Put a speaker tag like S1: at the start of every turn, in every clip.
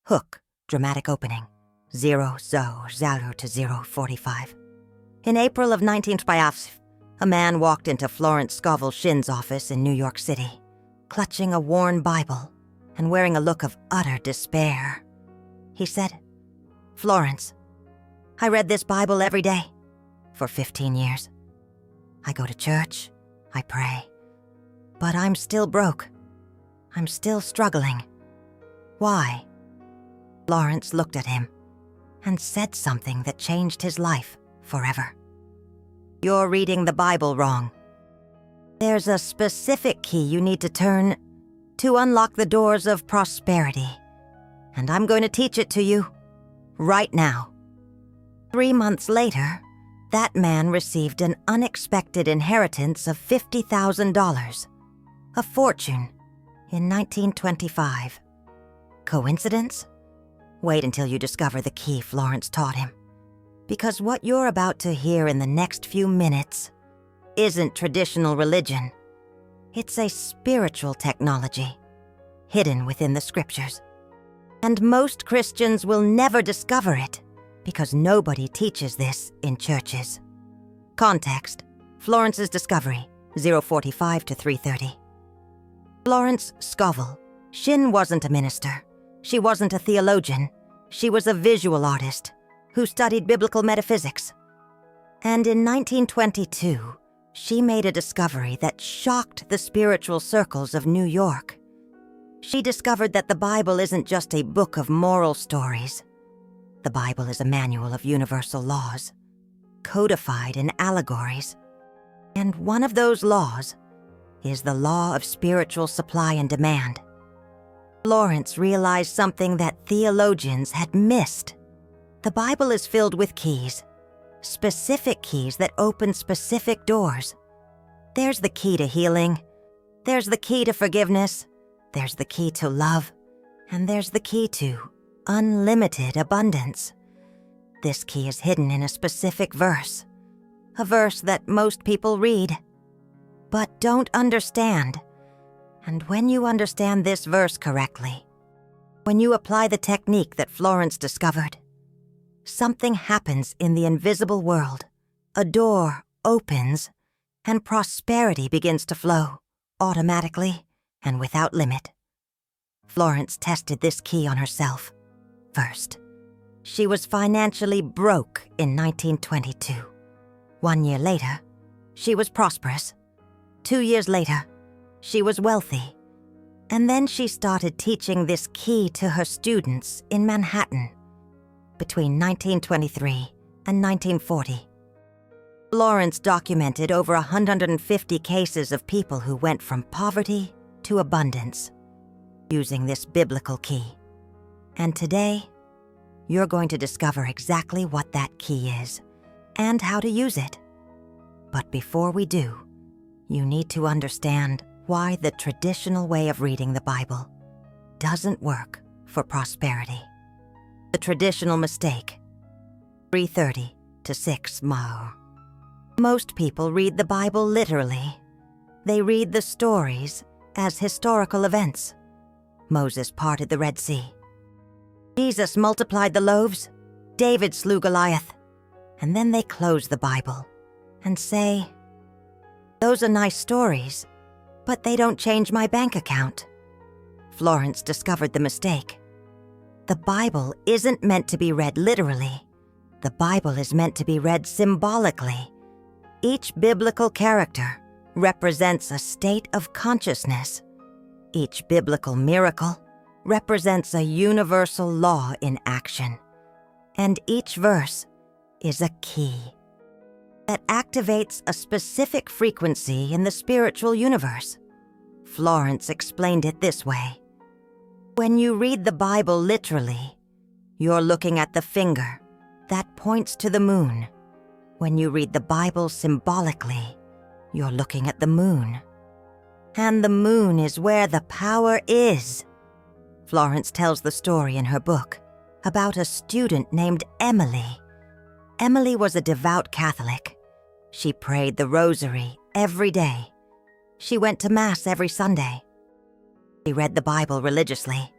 S1: Hook, dramatic opening. 0 to 0:45. In April of 1925, a man walked into Florence Scovel Shinn's office in New York City, clutching a worn Bible and wearing a look of utter despair. He said, "Florence, I read this Bible every day for 15 years. I go to church, I pray, but I'm still broke. I'm still struggling. Why?" Florence looked at him and said something that changed his life forever. "You're reading the Bible wrong. There's a specific key you need to turn to unlock the doors of prosperity, and I'm going to teach it to you right now." 3 months later, that man received an unexpected inheritance of $50,000, a fortune, in 1925. Coincidence? Wait until you discover the key Florence taught him. Because what you're about to hear in the next few minutes isn't traditional religion. It's a spiritual technology, hidden within the scriptures. And most Christians will never discover it, because nobody teaches this in churches. Context: Florence's discovery, 0:45 to 3:30. Florence Scovel Shinn wasn't a minister. She wasn't a theologian. She was a visual artist who studied biblical metaphysics. And in 1922, she made a discovery that shocked the spiritual circles of New York. She discovered that the Bible isn't just a book of moral stories. The Bible is a manual of universal laws, codified in allegories. And one of those laws is the law of spiritual supply and demand. Florence realized something that theologians had missed. The Bible is filled with keys, specific keys that open specific doors. There's the key to healing, there's the key to forgiveness, there's the key to love, and there's the key to unlimited abundance. This key is hidden in a specific verse, a verse that most people read, but don't understand. And when you understand this verse correctly, when you apply the technique that Florence discovered, something happens in the invisible world. A door opens, and prosperity begins to flow, automatically and without limit. Florence tested this key on herself. First, she was financially broke in 1922. 1 year later, she was prosperous. 2 years later, she was wealthy. And then she started teaching this key to her students in Manhattan between 1923 and 1940. Florence documented over 150 cases of people who went from poverty to abundance using this biblical key. And today, you're going to discover exactly what that key is and how to use it. But before we do, you need to understand why the traditional way of reading the Bible doesn't work for prosperity. The traditional mistake, 3:30 to 6 Mao. Most people read the Bible literally. They read the stories as historical events. Moses parted the Red Sea. Jesus multiplied the loaves. David slew Goliath. And then they close the Bible and say, "Those are nice stories, but they don't change my bank account." Florence discovered the mistake. The Bible isn't meant to be read literally. The Bible is meant to be read symbolically. Each biblical character represents a state of consciousness. Each biblical miracle represents a universal law in action. And each verse is a key that activates a specific frequency in the spiritual universe. Florence explained it this way. When you read the Bible literally, you're looking at the finger that points to the moon. When you read the Bible symbolically, you're looking at the moon. And the moon is where the power is. Florence tells the story in her book about a student named Emily. Emily was a devout Catholic. She prayed the rosary every day. She went to Mass every Sunday. She read the Bible religiously.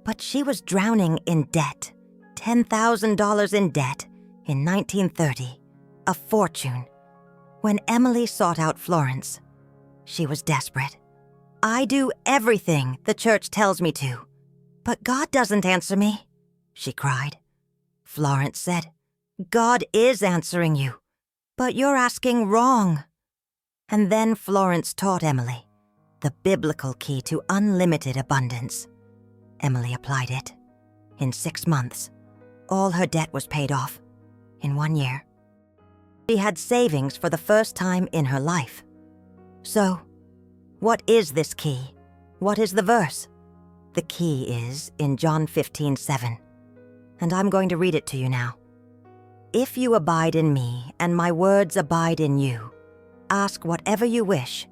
S1: But she was drowning in debt, $10,000 in debt in 1930, a fortune. When Emily sought out Florence, she was desperate. "I do everything the church tells me to, but God doesn't answer me," she cried. Florence said, "God is answering you, but you're asking wrong." And then Florence taught Emily the biblical key to unlimited abundance. Emily applied it. In 6 months, all her debt was paid off. In 1 year, she had savings for the first time in her life. So, what is this key? What is the verse? The key is in John 15:7, and I'm going to read it to you now. "If you abide in me and my words abide in you, ask whatever you wish,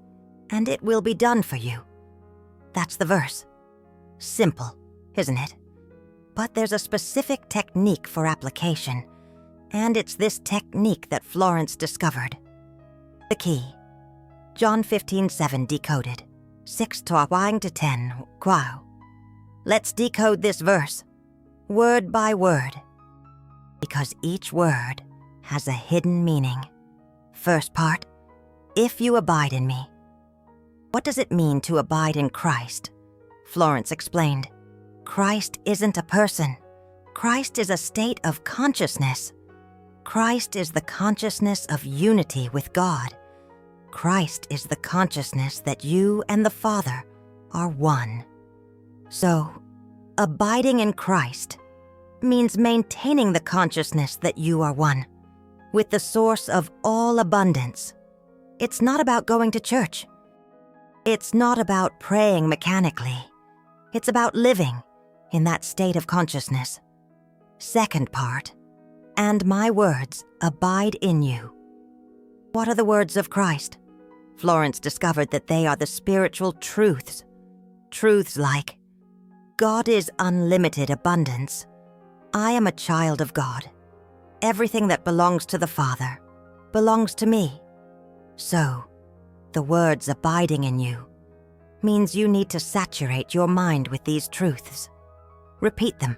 S1: and it will be done for you." That's the verse. Simple, isn't it? But there's a specific technique for application, and it's this technique that Florence discovered. The key. John 15:7 decoded. 6 to 10. Wow. Let's decode this verse, word by word, because each word has a hidden meaning. First part, if you abide in me. What does it mean to abide in Christ? Florence explained. Christ isn't a person. Christ is a state of consciousness. Christ is the consciousness of unity with God. Christ is the consciousness that you and the Father are one. So, abiding in Christ means maintaining the consciousness that you are one, with the source of all abundance. It's not about going to church. It's not about praying mechanically. It's about living in that state of consciousness. Second part, and my words abide in you. What are the words of Christ? Florence discovered that they are the spiritual truths. Truths like, God is unlimited abundance. I am a child of God. Everything that belongs to the Father belongs to me. So, the words abiding in you means you need to saturate your mind with these truths. Repeat them.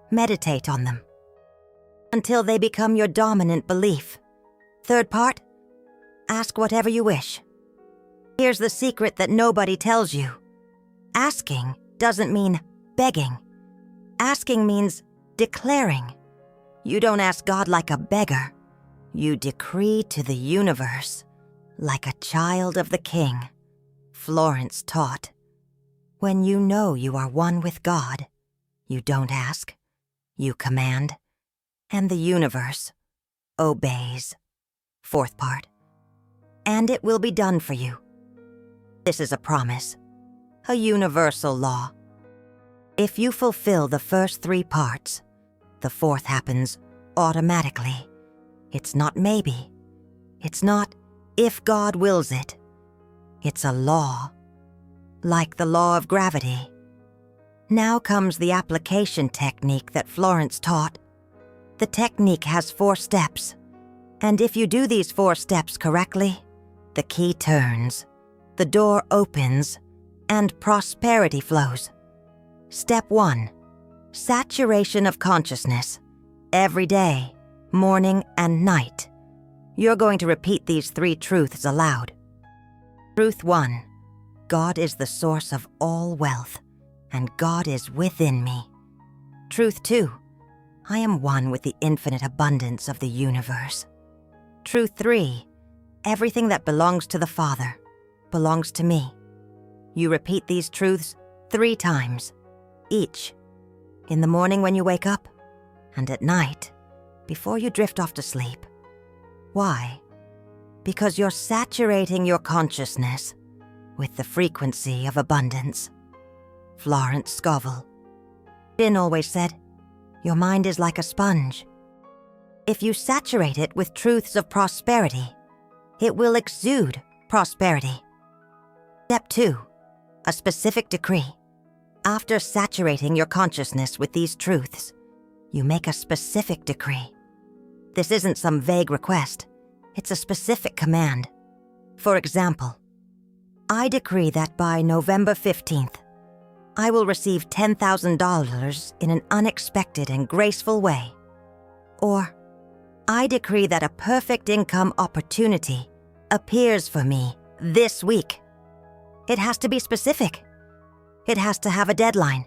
S1: Meditate on them until they become your dominant belief. Third part, ask whatever you wish. Here's the secret that nobody tells you. Asking doesn't mean begging. Asking means declaring. You don't ask God like a beggar. You decree to the universe like a child of the King. Florence taught, when you know you are one with God, you don't ask, you command, and the universe obeys. Fourth part, and it will be done for you. This is a promise, a universal law. If you fulfill the first 3 parts, the fourth happens automatically. It's not maybe. It's not if God wills it. It's a law, like the law of gravity. Now comes the application technique that Florence taught. The technique has 4 steps, and if you do these 4 steps correctly, the key turns, the door opens, and prosperity flows. Step 1, saturation of consciousness. Every day, morning and night, you're going to repeat these 3 truths aloud. Truth 1, God is the source of all wealth, and God is within me. Truth 2, I am one with the infinite abundance of the universe. Truth 3, everything that belongs to the Father belongs to me. You repeat these truths 3 times, each, in the morning when you wake up, and at night, before you drift off to sleep. Why? Because you're saturating your consciousness with the frequency of abundance. Florence Scovel Shinn always said, your mind is like a sponge. If you saturate it with truths of prosperity, it will exude prosperity. Step 2, a specific decree. After saturating your consciousness with these truths, you make a specific decree. This isn't some vague request. It's a specific command. For example, I decree that by November 15th, I will receive $10,000 in an unexpected and graceful way. Or, I decree that a perfect income opportunity appears for me this week. It has to be specific. It has to have a deadline.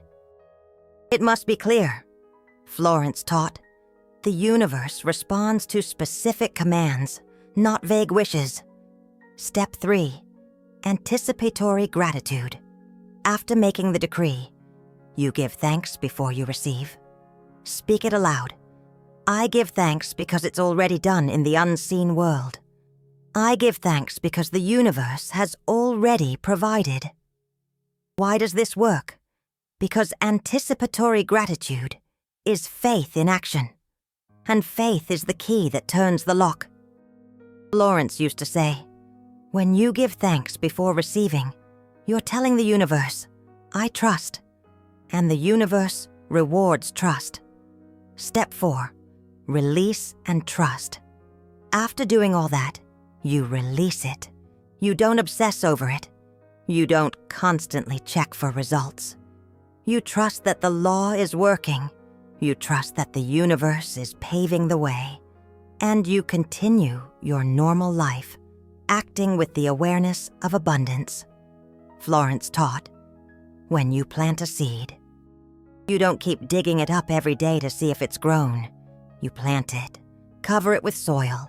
S1: It must be clear. Florence taught, the universe responds to specific commands, not vague wishes. Step 3. Anticipatory gratitude. After making the decree, you give thanks before you receive. Speak it aloud. I give thanks because it's already done in the unseen world. I give thanks because the universe has already provided. Why does this work? Because anticipatory gratitude is faith in action. And faith is the key that turns the lock. Florence used to say, when you give thanks before receiving, you're telling the universe, I trust. And the universe rewards trust. Step 4. Release and trust. After doing all that, you release it. You don't obsess over it. You don't constantly check for results. You trust that the law is working. You trust that the universe is paving the way. And you continue your normal life, acting with the awareness of abundance. Florence taught, when you plant a seed, you don't keep digging it up every day to see if it's grown. You plant it, cover it with soil,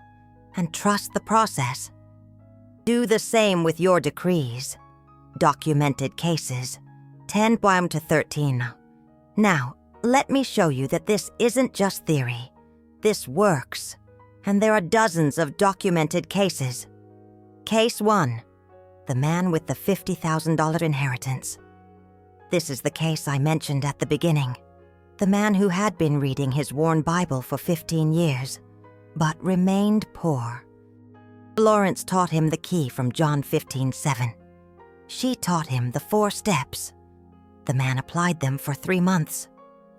S1: and trust the process. Do the same with your decrees. Documented cases, 10 to 13. Now, let me show you that this isn't just theory. This works, and there are dozens of documented cases. Case 1. The man with the $50,000 inheritance. This is the case I mentioned at the beginning. The man who had been reading his worn Bible for 15 years, but remained poor. Florence taught him the key from John 15:7. She taught him the 4 steps. The man applied them for 3 months.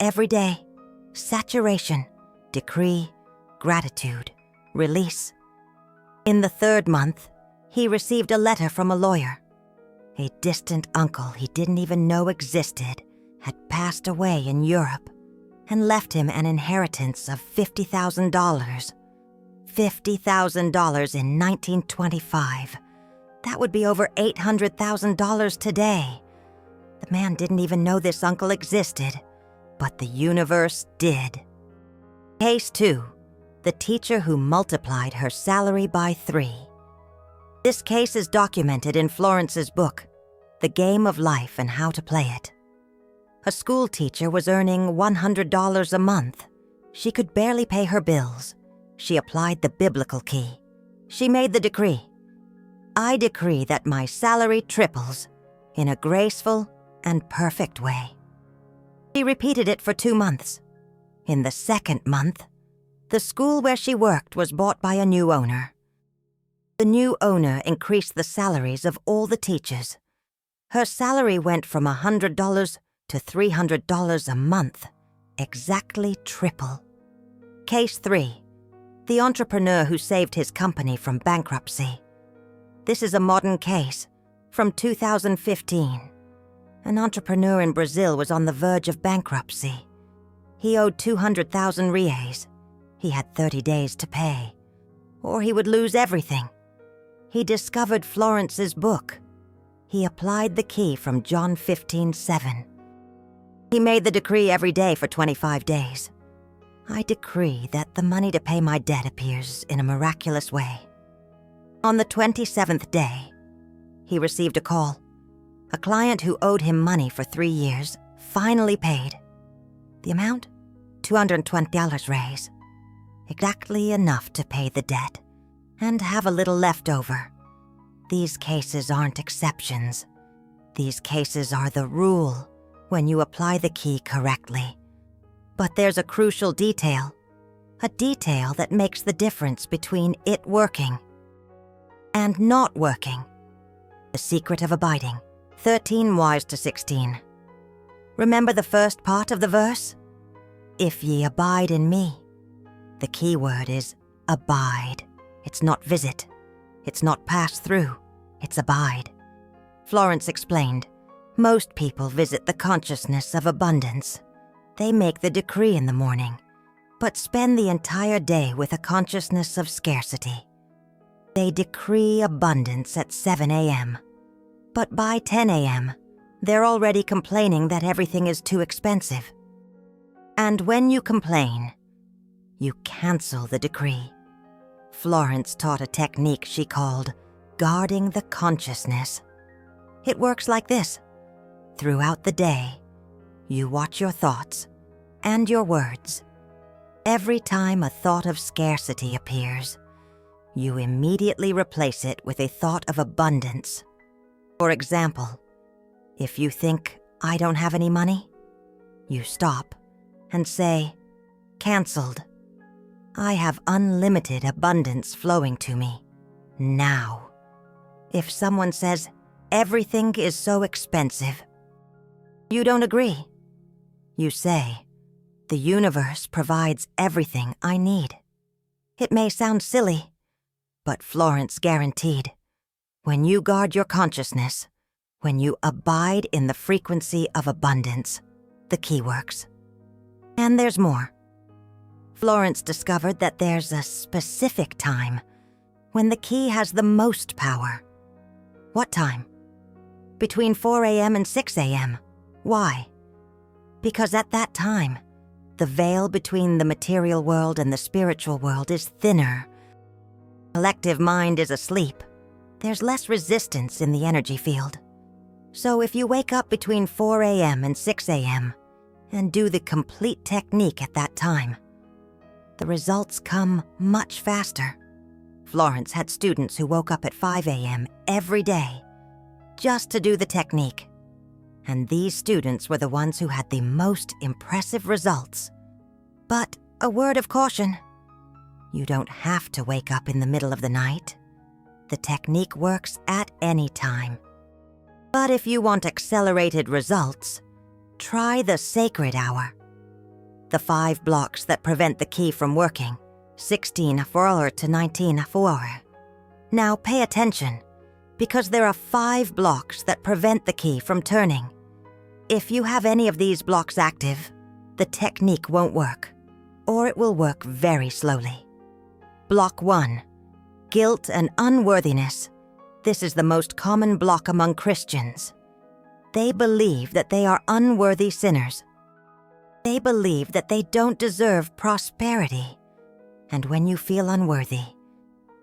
S1: Every day, saturation, decree, gratitude, release. In the 3rd month, he received a letter from a lawyer. A distant uncle he didn't even know existed had passed away in Europe and left him an inheritance of $50,000. $50,000 in 1925. That would be over $800,000 today. The man didn't even know this uncle existed, but the universe did. Case 2. The teacher who multiplied her salary by 3. This case is documented in Florence's book, The Game of Life and How to Play It. A school teacher was earning $100 a month. She could barely pay her bills. She applied the biblical key. She made the decree. I decree that my salary triples in a graceful and perfect way. She repeated it for 2 months. In the 2nd month, the school where she worked was bought by a new owner. The new owner increased the salaries of all the teachers. Her salary went from $100 to $300 a month, exactly triple. Case 3. The entrepreneur who saved his company from bankruptcy. This is a modern case from 2015. An entrepreneur in Brazil was on the verge of bankruptcy. He owed 200,000 reais. He had 30 days to pay, or he would lose everything. He discovered Florence's book. He applied the key from John 15:7. He made the decree every day for 25 days. I decree that the money to pay my debt appears in a miraculous way. On the 27th day, he received a call. A client who owed him money for 3 years finally paid. The amount? $220 raise. Exactly enough to pay the debt and have a little left over. These cases aren't exceptions. These cases are the rule when you apply the key correctly. But there's a crucial detail. A detail that makes the difference between it working and not working. The secret of abiding. 13 wise to 16. Remember the first part of the verse? If ye abide in me. The key word is abide. It's not visit. It's not pass through. It's abide. Florence explained, Most people visit the consciousness of abundance. They make the decree in the morning, but spend the entire day with a consciousness of scarcity. They decree abundance at 7 a.m., but by 10 a.m., they're already complaining that everything is too expensive. And when you complain, you cancel the decree. Florence taught a technique she called guarding the consciousness. It works like this. Throughout the day, you watch your thoughts and your words. Every time a thought of scarcity appears, you immediately replace it with a thought of abundance. For example, if you think, "I don't have any money," you stop and say, "Cancelled. I have unlimited abundance flowing to me now." If someone says, "Everything is so expensive," you don't agree. You say, "The universe provides everything I need." It may sound silly, but Florence guaranteed, when you guard your consciousness, when you abide in the frequency of abundance, the key works. And there's more. Florence discovered that there's a specific time when the key has the most power. What time? Between 4 a.m. and 6 a.m. Why? Because at that time, the veil between the material world and the spiritual world is thinner. Collective mind is asleep. There's less resistance in the energy field. So if you wake up between 4 a.m. and 6 a.m. and do the complete technique at that time, the results come much faster. Florence had students who woke up at 5 a.m. every day just to do the technique. And these students were the ones who had the most impressive results. But a word of caution. You don't have to wake up in the middle of the night. The technique works at any time. But if you want accelerated results, try the sacred hour. The 5 blocks that prevent the key from working, 16 4 to 19 4. Now pay attention, because there are 5 blocks that prevent the key from turning. If you have any of these blocks active, the technique won't work, or it will work very slowly. Block 1, guilt and unworthiness. This is the most common block among Christians. They believe that they are unworthy sinners. They believe that they don't deserve prosperity. And when you feel unworthy,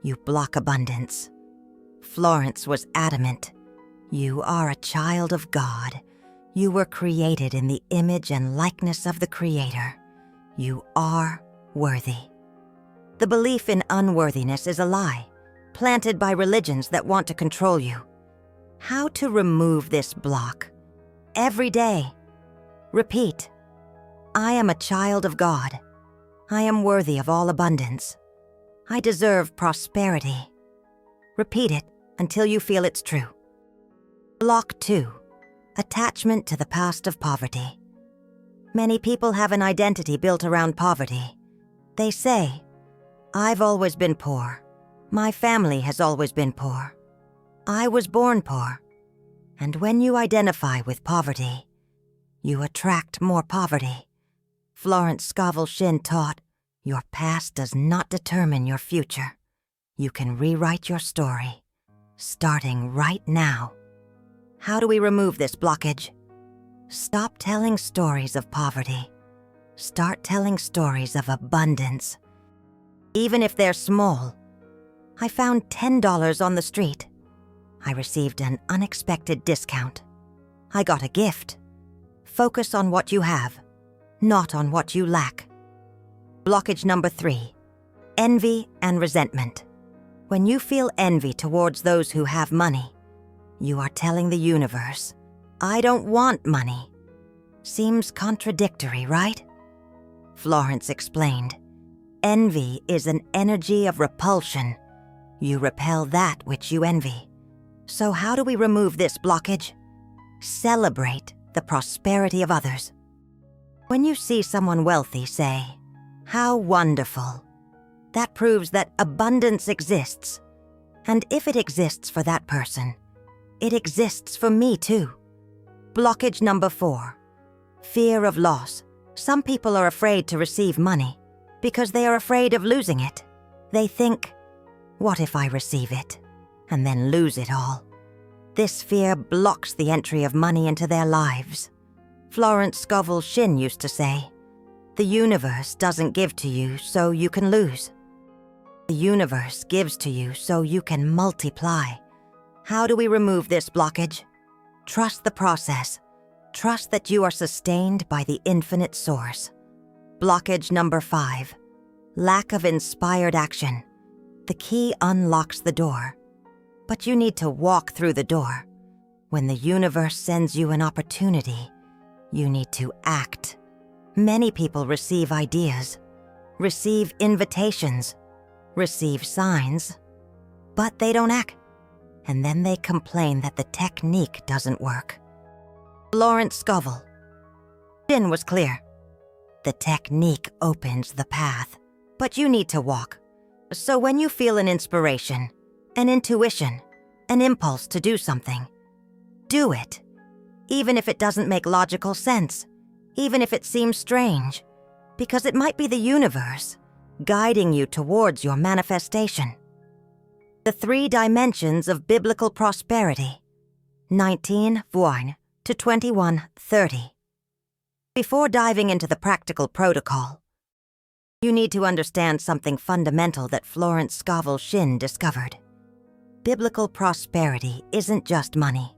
S1: you block abundance. Florence was adamant. You are a child of God. You were created in the image and likeness of the Creator. You are worthy. The belief in unworthiness is a lie, planted by religions that want to control you. How to remove this block? Every day. Repeat, "I am a child of God. I am worthy of all abundance. I deserve prosperity." Repeat it until you feel it's true. Block 2. Attachment to the past of poverty. Many people have an identity built around poverty. They say, "I've always been poor. My family has always been poor. I was born poor." And when you identify with poverty, you attract more poverty. Florence Scovel Shinn taught, your past does not determine your future. You can rewrite your story, starting right now. How do we remove this blockage? Stop telling stories of poverty. Start telling stories of abundance. Even if they're small. I found $10 on the street. I received an unexpected discount. I got a gift. Focus on what you have, not on what you lack. Blockage number 3, envy and resentment. When you feel envy towards those who have money, you are telling the universe, "I don't want money." Seems contradictory, right? Florence explained, envy is an energy of repulsion. You repel that which you envy. So how do we remove this blockage? Celebrate the prosperity of others. When you see someone wealthy, say, "How wonderful." That proves that abundance exists. And if it exists for that person, it exists for me too. Blockage number 4. Fear of loss. Some people are afraid to receive money because they are afraid of losing it. They think, what if I receive it and then lose it all? This fear blocks the entry of money into their lives. Florence Scovel Shinn used to say, "The universe doesn't give to you so you can lose. The universe gives to you so you can multiply." How do we remove this blockage? Trust the process. Trust that you are sustained by the infinite source. Blockage number 5. Lack of inspired action. The key unlocks the door, but you need to walk through the door. When the universe sends you an opportunity, you need to act. Many people receive ideas, receive invitations, receive signs, but they don't act. And then they complain that the technique doesn't work. Florence Scovel Shinn was clear. The technique opens the path, but you need to walk. So when you feel an inspiration, an intuition, an impulse to do something, do it. Even if it doesn't make logical sense, even if it seems strange, because it might be the universe guiding you towards your manifestation. The 3 dimensions of biblical prosperity, 19:1 to 21:30. Before diving into the practical protocol, you need to understand something fundamental that Florence Scovel Shinn discovered. Biblical prosperity isn't just money.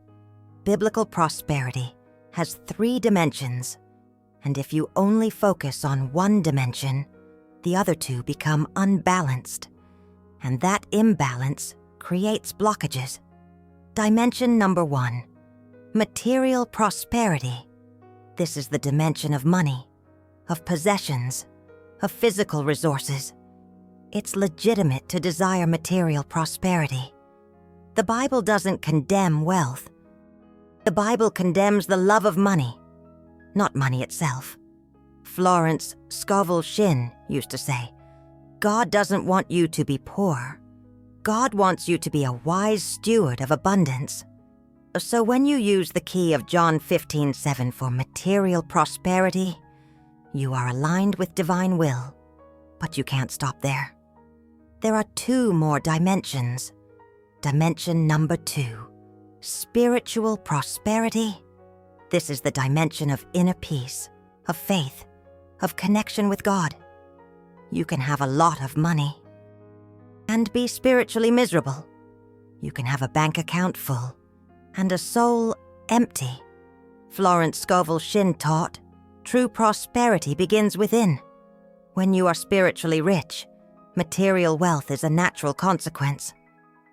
S1: Biblical prosperity has 3 dimensions, and if you only focus on one dimension, the other 2 become unbalanced, and that imbalance creates blockages. Dimension number 1, material prosperity. This is the dimension of money, of possessions, of physical resources. It's legitimate to desire material prosperity. The Bible doesn't condemn wealth. The Bible condemns the love of money, not money itself. Florence Scovel Shinn used to say, God doesn't want you to be poor. God wants you to be a wise steward of abundance. So when you use the key of John 15:7 for material prosperity, you are aligned with divine will, but you can't stop there. There are 2 more dimensions. Dimension number 2, spiritual prosperity. This is the dimension of inner peace, of faith, of connection with God. You can have a lot of money and be spiritually miserable. You can have a bank account full and a soul empty. Florence Scovel Shinn taught, true prosperity begins within. When you are spiritually rich, material wealth is a natural consequence.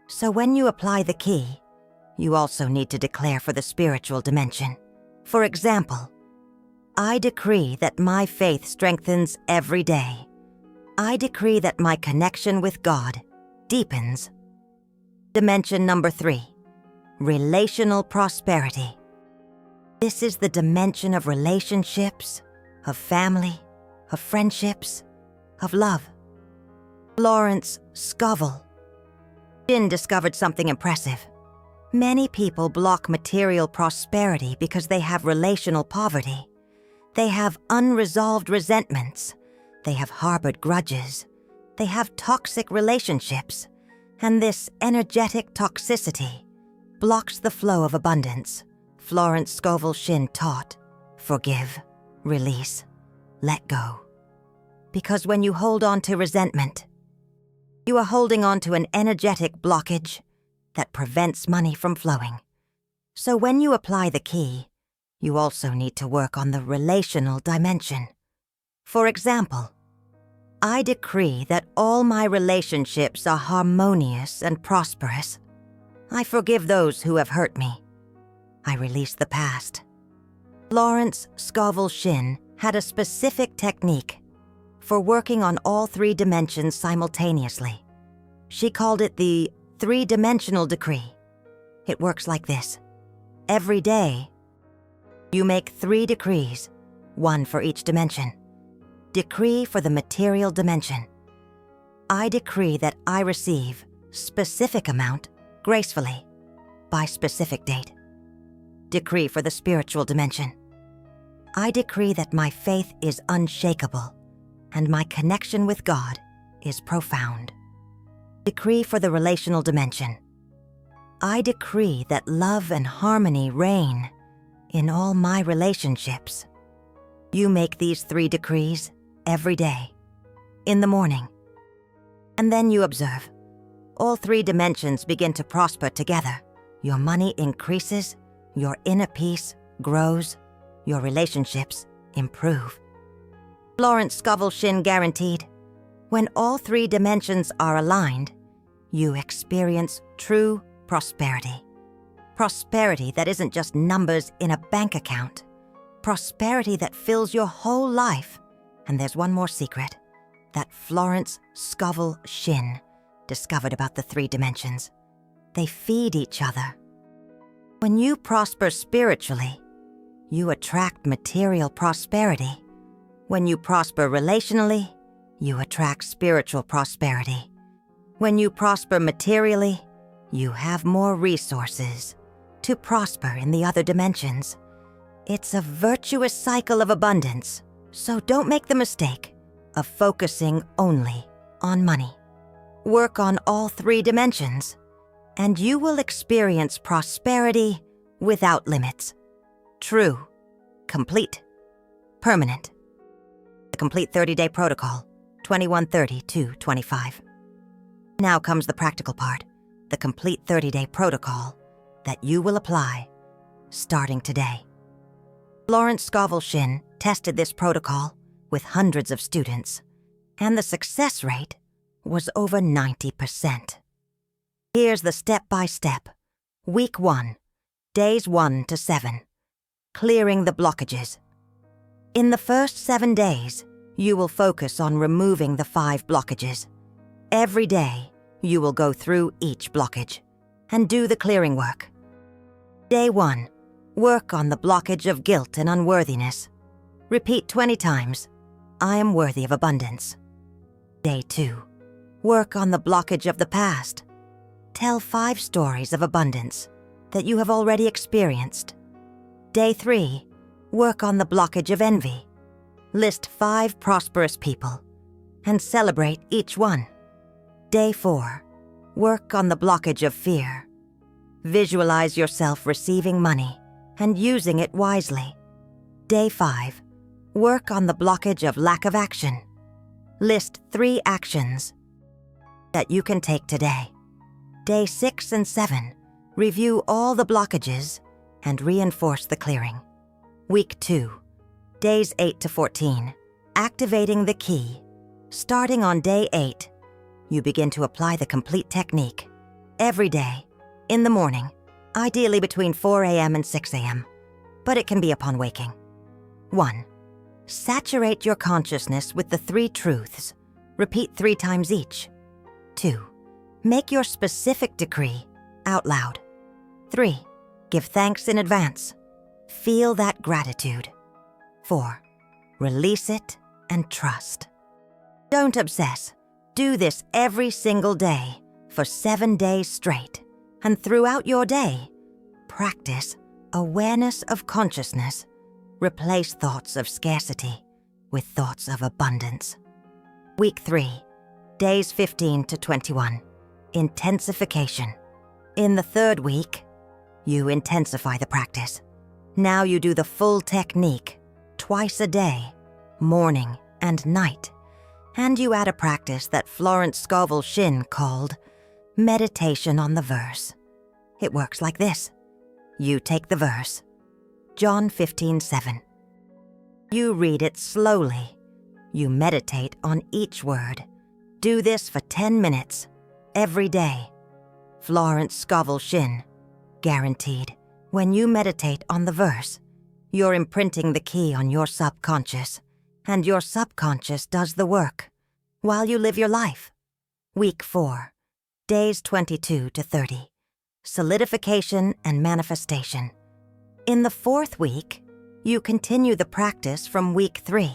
S1: So when you apply the key, you also need to declare for the spiritual dimension. For example, I decree that my faith strengthens every day. I decree that my connection with God deepens. Dimension number 3, relational prosperity. This is the dimension of relationships, of family, of friendships, of love. Florence Scovel Shinn discovered something impressive. Many people block material prosperity because they have relational poverty. They have unresolved resentments. They have harbored grudges. They have toxic relationships. And this energetic toxicity blocks the flow of abundance. Florence Scovel Shinn taught, forgive, release, let go. Because when you hold on to resentment, you are holding on to an energetic blockage that prevents money from flowing. So when you apply the key, you also need to work on the relational dimension. For example, I decree that all my relationships are harmonious and prosperous. I forgive those who have hurt me. I release the past. Florence Scovel Shinn had a specific technique for working on all 3 dimensions simultaneously. She called it the 3-dimensional decree. It works like this. Every day, you make 3 decrees, 1 for each dimension. Decree for the material dimension. I decree that I receive specific amount gracefully by specific date. decree for the spiritual dimension. I decree that my faith is unshakable and my connection with God is profound. Decree for the relational dimension. I decree that love and harmony reign in all my relationships. You make these 3 decrees every day, in the morning, and then you observe. All 3 dimensions begin to prosper together. Your money increases, your inner peace grows, your relationships improve. Florence Scovel Shinn guaranteed, when all 3 dimensions are aligned, you experience true prosperity. Prosperity that isn't just numbers in a bank account. Prosperity that fills your whole life. And there's one more secret that Florence Scovel Shinn discovered about the 3 dimensions. They feed each other. When you prosper spiritually, you attract material prosperity. When you prosper relationally, you attract spiritual prosperity. When you prosper materially, you have more resources to prosper in the other dimensions. It's a virtuous cycle of abundance, so don't make the mistake of focusing only on money. Work on all 3 dimensions, and you will experience prosperity without limits. True, complete, permanent. The complete 30-day protocol, 2130-25. Now comes the practical part, the complete 30-day protocol that you will apply starting today. Florence Scovel Shinn tested this protocol with hundreds of students, and the success rate was over 90%. Here's the step-by-step. Week 1, days 1 to 7. Clearing the blockages. In the first 7 days, you will focus on removing the 5 blockages. Every day, you will go through each blockage and do the clearing work. Day 1, work on the blockage of guilt and unworthiness. Repeat 20 times, I am worthy of abundance. Day 2, work on the blockage of the past. Tell 5 stories of abundance that you have already experienced. Day 3, work on the blockage of envy. List 5 prosperous people and celebrate each one. Day 4, work on the blockage of fear. Visualize yourself receiving money and using it wisely. Day 5, work on the blockage of lack of action. List 3 actions that you can take today. Day 6 and 7, review all the blockages and reinforce the clearing. Week 2, days 8 to 14, activating the key. Starting on day 8, you begin to apply the complete technique. Every day, in the morning, ideally between 4 a.m. and 6 a.m., but it can be upon waking. 1. Saturate your consciousness with the 3 truths. Repeat 3 times each. 2. Make your specific decree out loud. 3. Give thanks in advance. Feel that gratitude. 4. Release it and trust. Don't obsess. Do this every single day for 7 days straight. And throughout your day, practice awareness of consciousness. Replace thoughts of scarcity with thoughts of abundance. Week 3, days 15 to 21, intensification. In the 3rd week, you intensify the practice. Now you do the full technique, twice a day, morning and night. And you add a practice that Florence Scovel Shinn called meditation on the verse. It works like this. You take the verse, John 15:7. You read it slowly. You meditate on each word. Do this for 10 minutes, every day. Florence Scovel Shinn, guaranteed. When you meditate on the verse, you're imprinting the key on your subconscious, and your subconscious does the work while you live your life. Week 4, days 22 to 30, solidification and manifestation. In the 4th week, you continue the practice from week 3,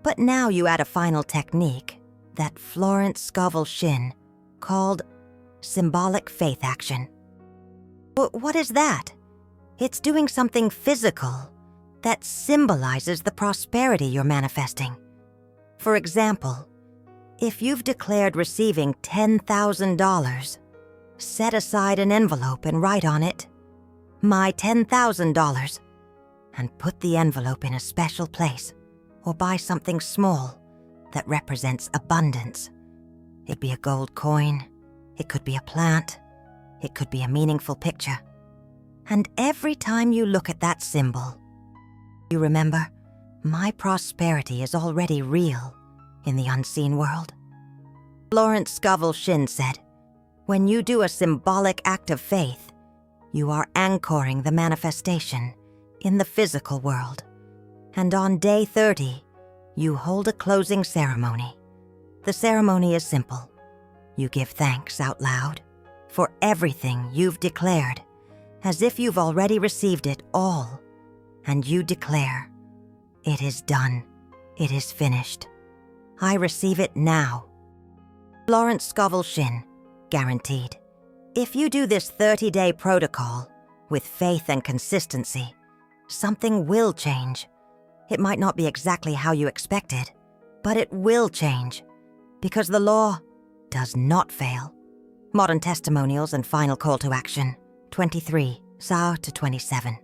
S1: but now you add a final technique that Florence Scovel Shinn called symbolic faith action. What is that? It's doing something physical that symbolizes the prosperity you're manifesting. For example, if you've declared receiving $10,000, set aside an envelope and write on it, "My $10,000, and put the envelope in a special place, or buy something small that represents abundance. It'd be a gold coin, it could be a plant, it could be a meaningful picture. And every time you look at that symbol, you remember, my prosperity is already real in the unseen world." Florence Scovel Shinn said, "When you do a symbolic act of faith, you are anchoring the manifestation in the physical world. And on day 30, you hold a closing ceremony. The ceremony is simple. You give thanks out loud for everything you've declared, as if you've already received it all, and you declare, 'It is done. It is finished. I receive it now.'" Florence Scovel Shinn, guaranteed. If you do this 30-day protocol with faith and consistency, something will change. It might not be exactly how you expected, but it will change, because the law does not fail. Modern Testimonials and Final Call to Action, 23, Sar to 27.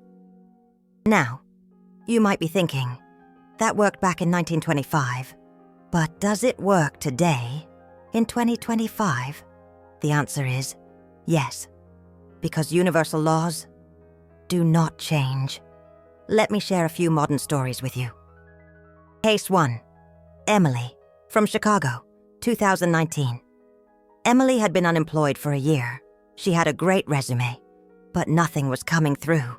S1: Now, you might be thinking, that worked back in 1925, but does it work today, in 2025? The answer is yes, because universal laws do not change. Let me share a few modern stories with you. Case 1. Emily, from Chicago, 2019. Emily had been unemployed for a year. She had a great resume, but nothing was coming through.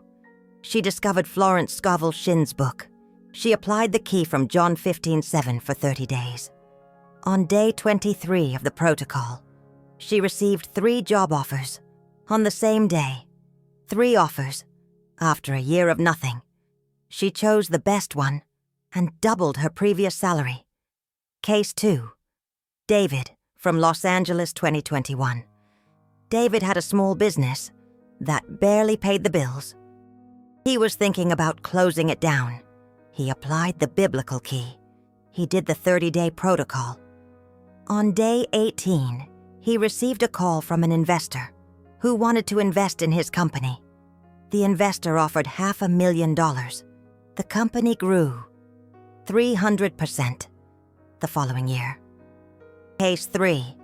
S1: She discovered Florence Scovel Shinn's book. She applied the key from John 15:7 for 30 days. On day 23 of the protocol, she received 3 job offers on the same day. 3 offers. After a year of nothing, she chose the best one and doubled her previous salary. Case 2. David, from Los Angeles, 2021. David had a small business that barely paid the bills. He was thinking about closing it down. He applied the biblical key. He did the 30-day protocol. On day 18, he received a call from an investor who wanted to invest in his company. The investor offered $500,000. The company grew 300% the following year. Case 3.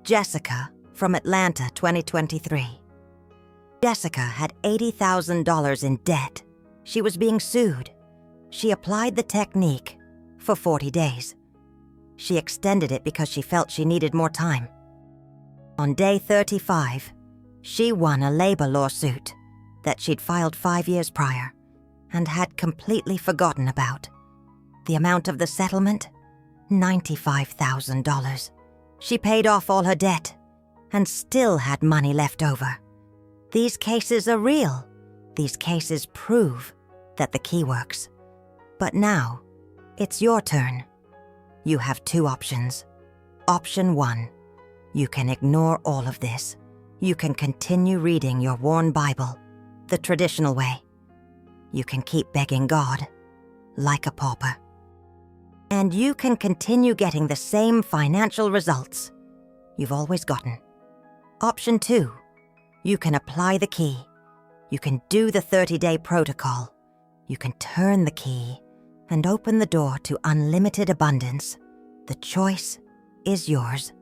S1: Jessica, from Atlanta, 2023. Jessica had $80,000 in debt. She was being sued. She applied the technique for 40 days. She extended it because she felt she needed more time. On day 35, she won a labor lawsuit that she'd filed 5 years prior and had completely forgotten about. The amount of the settlement? $95,000. She paid off all her debt and still had money left over. These cases are real. These cases prove that the key works. But now, it's your turn. You have 2 options. Option 1, you can ignore all of this. You can continue reading your worn Bible, the traditional way. You can keep begging God, like a pauper. And you can continue getting the same financial results you've always gotten. Option 2, you can apply the key. You can do the 30-day protocol. You can turn the key and open the door to unlimited abundance. The choice is yours.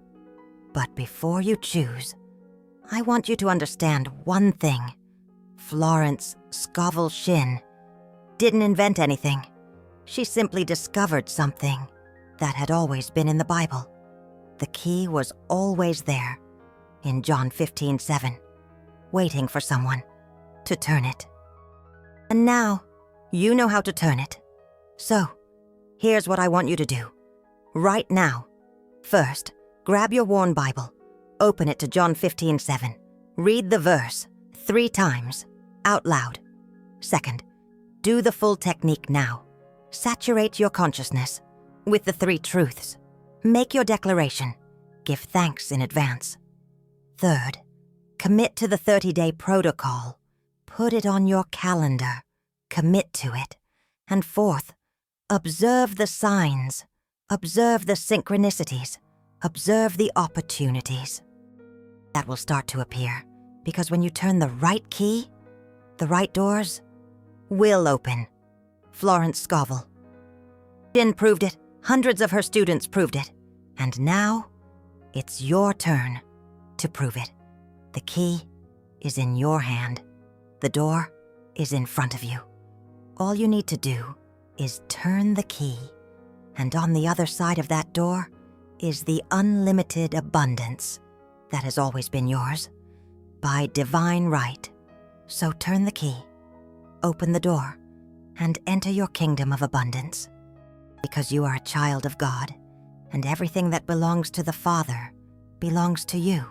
S1: But before you choose, I want you to understand one thing. Florence Scovel Shinn didn't invent anything. She simply discovered something that had always been in the Bible. The key was always there in John 15:7, waiting for someone to turn it. And now, you know how to turn it. So, here's what I want you to do. Right now. First, grab your worn Bible. Open it to John 15:7. Read the verse 3 times, out loud. Second, do the full technique now. Saturate your consciousness with the 3 truths. Make your declaration. Give thanks in advance. Third, commit to the 30-day protocol. put it on your calendar, commit to it. And fourth, observe the signs, observe the synchronicities, observe the opportunities. That will start to appear, because when you turn the right key, the right doors will open. Florence Scovel Shinn proved it, hundreds of her students proved it, and now it's your turn to prove it. The key is in your hand. The door is in front of you. All you need to do is turn the key, and on the other side of that door is the unlimited abundance that has always been yours by divine right. So turn the key, open the door, and enter your kingdom of abundance. Because you are a child of God, and everything that belongs to the Father belongs to you.